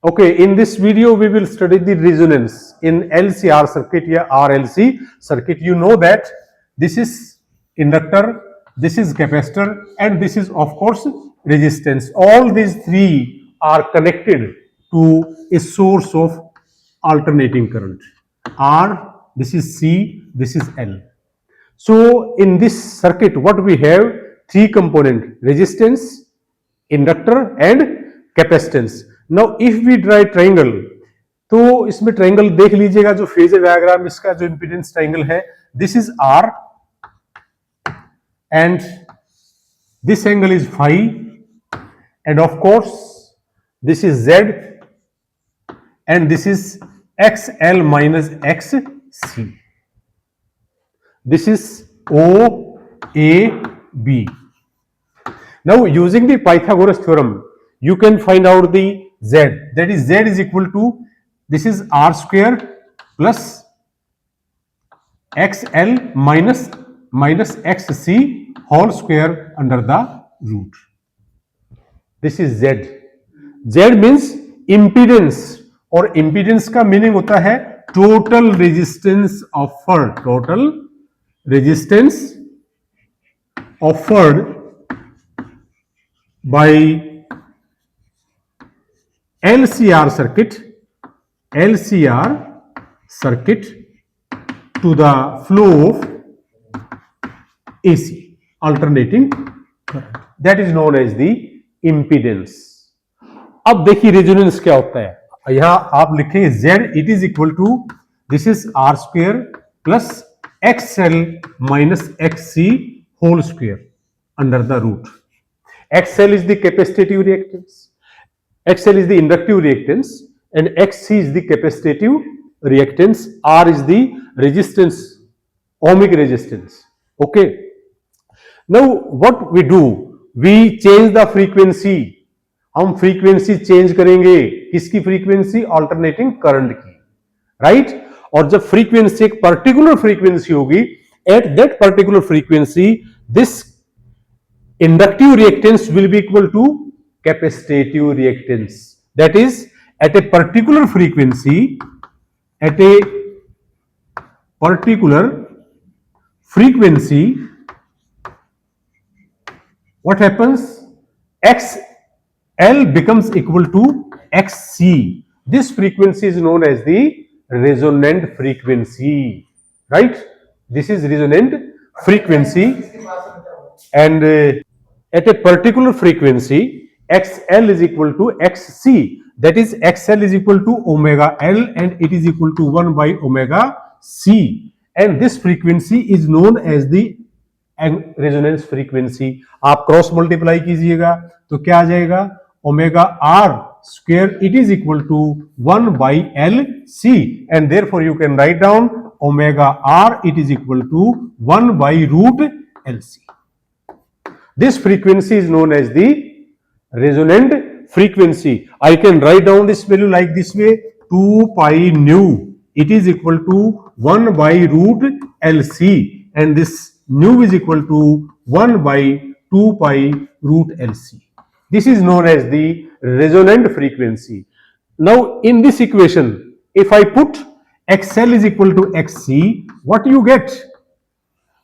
Okay, in this video we will study the resonance in LCR circuit या RLC circuit. You know that this is inductor, this is capacitor, and this is of course resistance. All these three are connected to a source of alternating current. R, this is C, this is L. So in this circuit, what we have? Three component: resistance, inductor and capacitance. Now if we draw triangle, तो इसमें triangle देख लीजिएगा, जो phasor diagram इसका जो impedance triangle है, this is R and this angle is phi, and of course this is Z and this is XL minus XC. This is OAB. Now using the Pythagoras theorem, you can find out the Z. That is Z is equal to, this is R square plus XL minus XC whole square under the root. This is Z. Z means impedance, और impedance का meaning होता है total resistance offered. Total resistance offered by LCR circuit to the flow of AC, alternating current. That is known as the impedance. अब देखिए resonance क्या होता है. यहां आप लिखें Z, it is equal to, this is R square plus XL minus XC whole square under the root. XL is the capacitive reactance, XL is the inductive reactance, and XC is the capacitive reactance. R is the resistance, ohmic resistance. Okay. Now what we do? We change the frequency. हम frequency change करेंगे. किसकी frequency? Alternating current की, right? और जब frequency एक particular frequency होगी, at that particular frequency this inductive reactance will be equal to capacitive reactance. That is, at a particular frequency, what happens? XL becomes equal to XC. This frequency is known as the resonant frequency, right? This is resonant frequency, and at a particular frequency XL is equal to XC. That is, XL is equal to omega L and it is equal to 1 by omega C, and this frequency is known as the resonance frequency. आप cross multiply कीजिएगा तो क्या आ जाएगा? Omega R square, it is equal to 1 by LC, and therefore you can write down omega R, it is equal to 1 by root LC. This frequency is known as the resonant frequency. I can write down this value like this way: 2 pi nu, it is equal to 1 by root LC, and this nu is equal to 1 by 2 pi root LC. This is known as the resonant frequency. Now in this equation, if I put XL is equal to XC, what you get?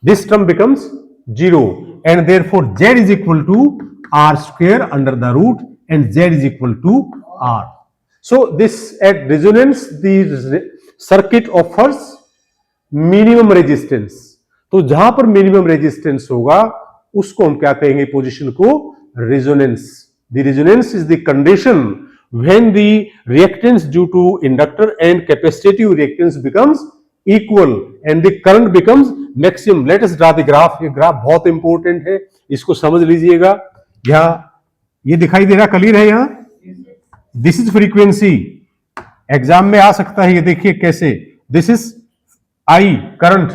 This term becomes 0, and therefore Z is equal to R square under the root, and Z is equal to R. So this, at resonance, the circuit offers minimum resistance. तो जहां पर minimum resistance होगा उसको हम क्या कहेंगे? Position को resonance. The resonance is the condition when the reactance due to inductor and capacitive reactance becomes equal and the current becomes maximum. Let us draw the graph. ये ग्राफ बहुत important है, इसको समझ लीजिएगा. यहां ये दिखाई दे रहा, क्लियर है? यहां दिस इज फ्रीक्वेंसी. एग्जाम में आ सकता है, ये देखिए कैसे. This is I current,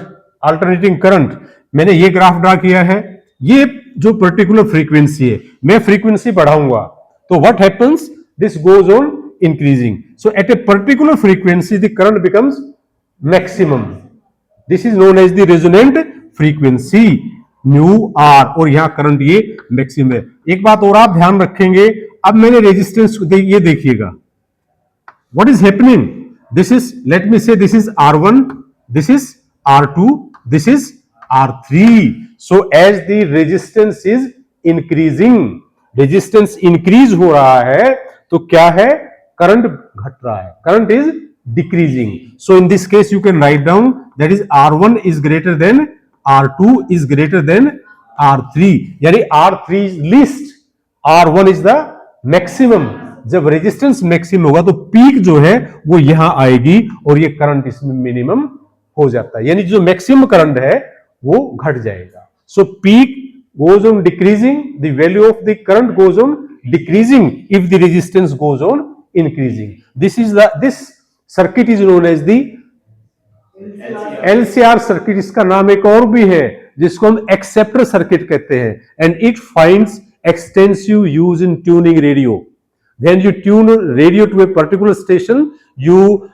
alternating current. मैंने ये ग्राफ ड्रा किया है. ये जो पर्टिकुलर फ्रीक्वेंसी है, मैं फ्रीक्वेंसी बढ़ाऊंगा तो what happens? This goes on increasing. So at a particular frequency the current becomes maximum. This is known as the resonant frequency, mu R, और यहां करंट ये मैक्सिमम है. एक बात और आप ध्यान रखेंगे, अब मैंने रेजिस्टेंस ये देखिएगा, what is happening? This is, let me say, this is R1, this is R2, this is R3. So as the resistance is increasing, resistance increase हो रहा है, तो क्या है, करंट घट रहा है, current is decreasing. So in this case you can write down that is R1 is greater than R2 is greater than R3, यानी R3 is least, R1 is the maximum. जब रेजिस्टेंस मैक्सिमम होगा तो peak जो है वो यहां आएगी और ये करंट इसमें मिनिमम हो जाता है, यानी जो मैक्सिमम करंट है वो घट जाएगा. सो peak goes on decreasing, the value of the current goes on decreasing if the resistance goes on increasing. This circuit is known as the LCR circuit. इसका नाम एक और भी है जिसको हम एक्सेप्टर सर्किट कहते हैं, and it finds extensive use in tuning radio. When you tune radio to a particular station, you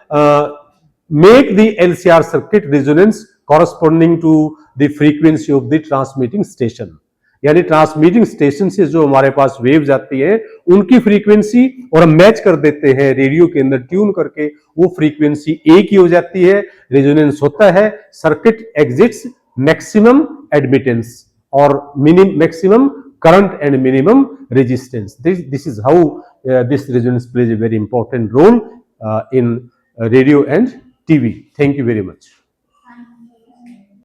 make the LCR circuit resonance corresponding to the frequency of the transmitting station. यानी transmitting station से जो हमारे पास waves आती है उनकी frequency और हम match कर देते हैं रेडियो के अंदर ट्यून करके, वो फ्रीक्वेंसी एक ही हो जाती है, रेजोनेंस होता है, सर्किट एग्जिट्स मैक्सिमम एडमिटेंस और maximum current and minimum resistance. This is how this resonance plays a very important role in radio and TV. Thank you very much.